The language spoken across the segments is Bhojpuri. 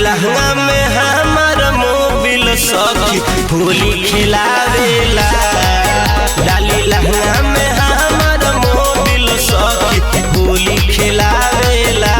लहंगा में हमार मोबिल सखी होली खिलावेला। डाली लहंगा में हमार मोबिल सखी होली खिलावेला।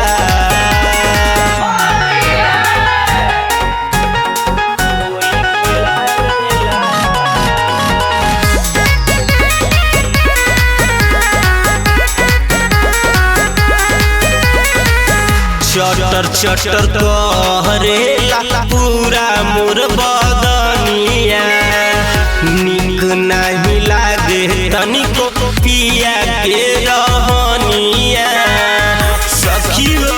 चटर चटर कहरेला पूरा मोर बदनिया। निक नहीं लागे तनिको पिया के रहनिया। सखी हो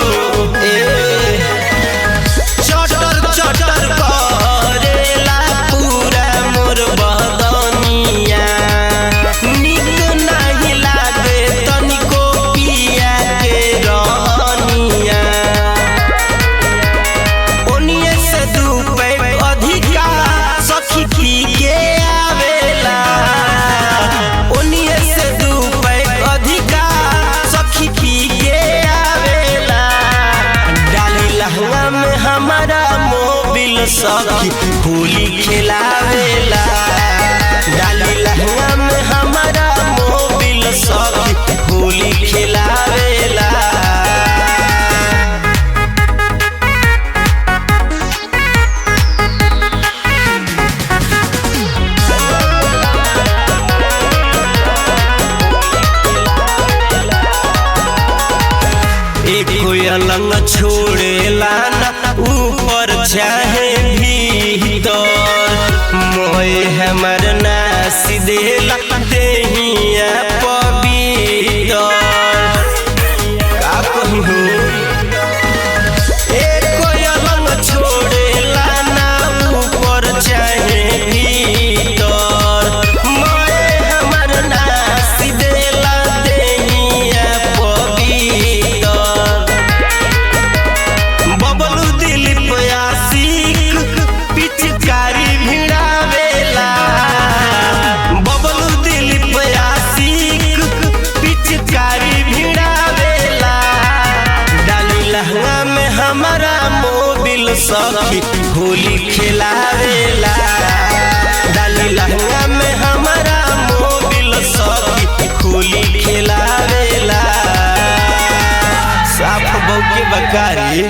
चटर चटर कहरेला पूरा मोर बदनिया। निक नहीं लागे तनिको पिया के रहनिया। हमारा मोबिल सखी होली खिलावेला। डाली लहंगा में हमारा मोबिल सखी होली खिलावेला। कोई अलंग छोड़ेला ना ऊपर चाहे भीतर। मोए हमर नास देला देहिया पवित्र। का कहूँ कोई अलंग छोड़ेला ना ऊपर चाहे भीतर। मोए हमर नास देला देहिया पवित्र। पिचकारी भिड़ावेला। बबलू दिलीप आशिक पिचकारी भिड़ावेला। डाली लहंगा में हमारा मोबिल सखी होली खिलावेला। डाली लहंगा में हमारा मोबिल सखी होली खिलावेला। साफ बौके बकारी।